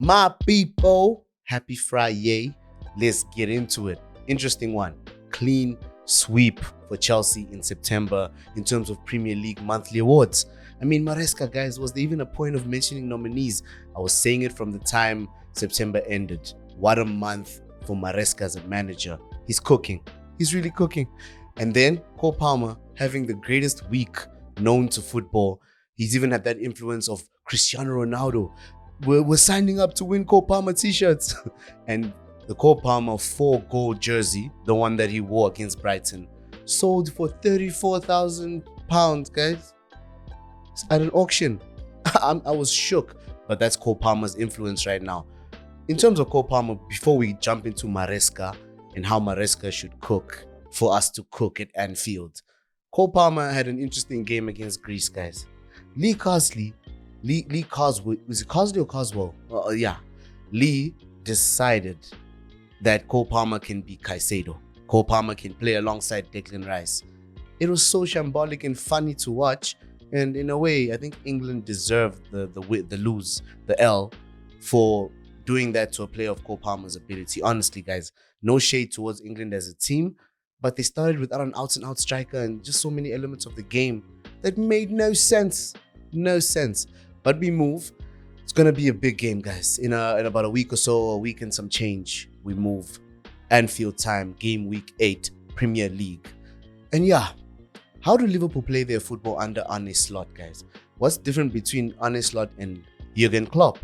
My people, happy Friday. Let's get into it. Interesting one. Clean sweep for Chelsea in September in terms of Premier League monthly awards. I mean, Maresca, guys, was there even a point of mentioning nominees? I was saying it from the time September ended. What a month for Maresca as a manager. He's cooking. He's really cooking. And then Cole Palmer having the greatest week known to football. He's even had that influence of Cristiano Ronaldo. We're signing up to win Cole Palmer t-shirts. And the Cole Palmer 4-goal jersey, the one that he wore against Brighton, sold for £34,000, guys. At an auction. I was shook, but that's Cole Palmer's influence right now. In terms of Cole Palmer, before we jump into Maresca and how Maresca should cook for us to cook at Anfield, Cole Palmer had an interesting game against Greece, guys. Lee Carswell, was it Carsley or Carswell? Yeah. Lee decided that Cole Palmer can be Caicedo. Cole Palmer can play alongside Declan Rice. It was so shambolic and funny to watch. And in a way, I think England deserved the L for doing that to a player of Cole Palmer's ability. Honestly, guys, no shade towards England as a team, but they started without an out-and-out striker and just so many elements of the game that made no sense. No sense. But we move. It's going to be a big game, guys. In about a week or so, a week and some change, we move. Anfield time, game week 8, Premier League. And yeah, how do Liverpool play their football under Arne Slot, guys? What's different between Arne Slot and Jurgen Klopp?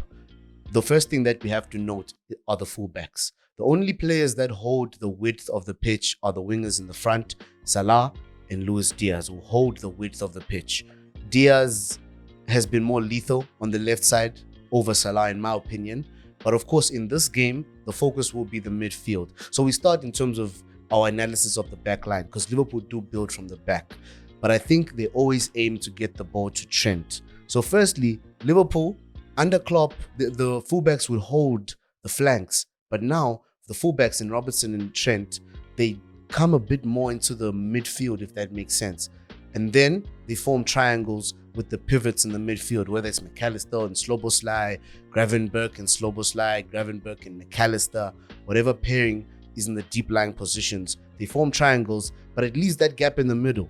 The first thing that we have to note are the fullbacks. The only players that hold the width of the pitch are the wingers in the front, Salah and Luis Diaz, who hold the width of the pitch. Diaz has been more lethal on the left side over Salah, in my opinion. But of course, in this game, the focus will be the midfield. So we start in terms of our analysis of the back line, because Liverpool do build from the back. But I think they always aim to get the ball to Trent. So firstly, Liverpool, under Klopp, the fullbacks will hold the flanks. But now, the fullbacks in Robertson and Trent, they come a bit more into the midfield, if that makes sense. And then they form triangles with the pivots in the midfield, whether it's McAllister and Sloboslai, Gravenberch and Sloboslai, Gravenberch and McAllister, whatever pairing is in the deep lying positions. They form triangles, but it leaves that gap in the middle.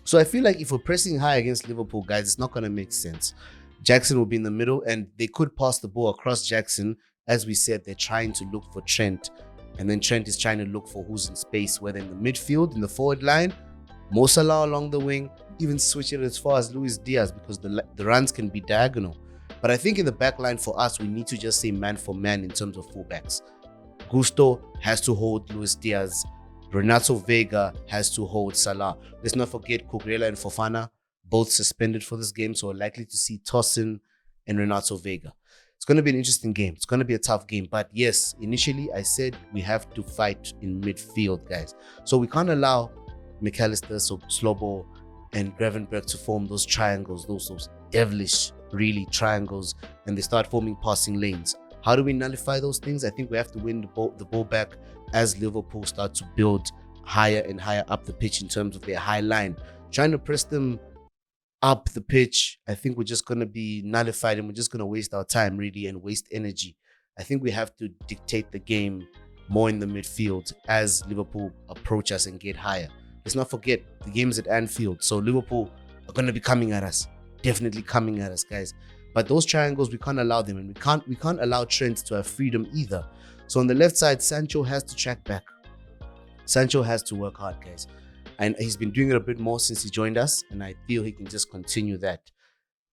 So I feel like if we're pressing high against Liverpool, guys, it's not going to make sense. Jackson will be in the middle, and they could pass the ball across Jackson. As we said, they're trying to look for Trent, and then Trent is trying to look for who's in space, whether in the midfield, in the forward line, Mo Salah along the wing, even switch it as far as Luis Diaz, because the runs can be diagonal. But I think in the back line for us, we need to just say man for man in terms of fullbacks. Gusto has to hold Luis Diaz. Renato Vega has to hold Salah. Let's not forget Cucurella and Fofana, both suspended for this game, so we're likely to see Tosin and Renato Vega. It's going to be an interesting game. It's going to be a tough game. But yes, initially I said we have to fight in midfield, guys. So we can't allow McAllister, Slobo, and Gravenberch to form those triangles, those devilish, really, triangles, and they start forming passing lanes. How do we nullify those things? I think we have to win the ball back as Liverpool start to build higher and higher up the pitch in terms of their high line. Trying to press them up the pitch, I think we're just going to be nullified and we're just going to waste our time, really, and waste energy. I think we have to dictate the game more in the midfield as Liverpool approach us and get higher. Let's not forget, the game is at Anfield, so Liverpool are going to be coming at us. Definitely coming at us, guys. But those triangles, we can't allow them, and we can't allow Trent to have freedom either. So on the left side, Sancho has to track back. Sancho has to work hard, guys. And he's been doing it a bit more since he joined us, and I feel he can just continue that.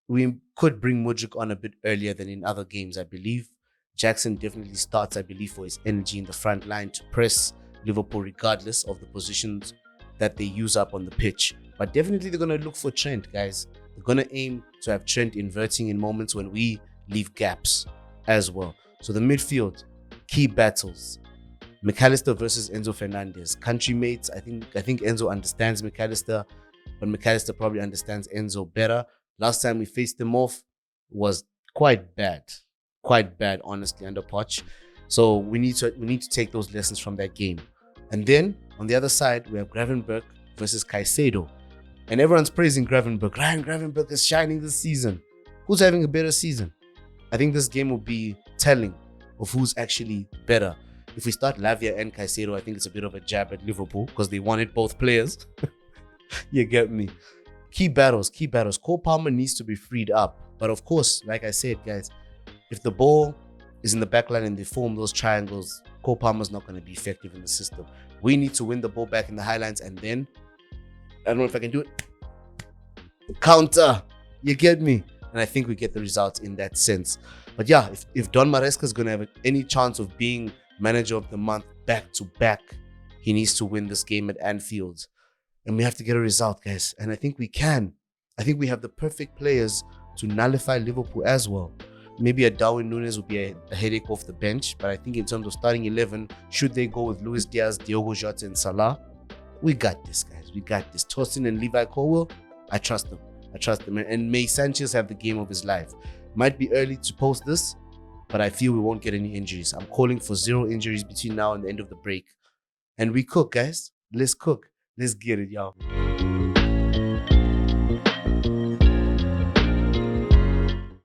We could bring Mudryk on a bit earlier than in other games, I believe. Jackson definitely starts, I believe, for his energy in the front line to press Liverpool regardless of the positions that they use up on the pitch. But definitely they're going to look for Trent, guys. They're going to aim to have Trent inverting in moments when we leave gaps as well. So the midfield, key battles. McAllister versus Enzo Fernandez. Country mates, I think Enzo understands McAllister, but McAllister probably understands Enzo better. Last time we faced them off was quite bad, honestly, under Poch. So we need to take those lessons from that game. And then on the other side, we have Gravenberch versus Caicedo. And everyone's praising Gravenberch. Ryan Gravenberch is shining this season. Who's having a better season? I think this game will be telling of who's actually better. If we start Lavia and Caicedo, I think it's a bit of a jab at Liverpool because they wanted both players. You get me? Key battles. Cole Palmer needs to be freed up. But of course, like I said, guys, if the ball is in the back line and they form those triangles, Cole Palmer's not going to be effective in the system. We need to win the ball back in the highlights, and then, I don't know if I can do it, counter. You get me? And I think we get the results in that sense. But yeah, if Don Maresca is going to have any chance of being manager of the month back to back, he needs to win this game at Anfield. And we have to get a result, guys. And I think we can. I think we have the perfect players to nullify Liverpool as well. Maybe a Darwin Núñez would be a headache off the bench. But I think in terms of starting 11, should they go with Luis Diaz, Diogo Jota, and Salah? We got this, guys. We got this. Tosin and Levi Colwill, I trust them. And may Sanchez have the game of his life. Might be early to post this, but I feel we won't get any injuries. I'm calling for 0 injuries between now and the end of the break. And we cook, guys. Let's cook. Let's get it, y'all.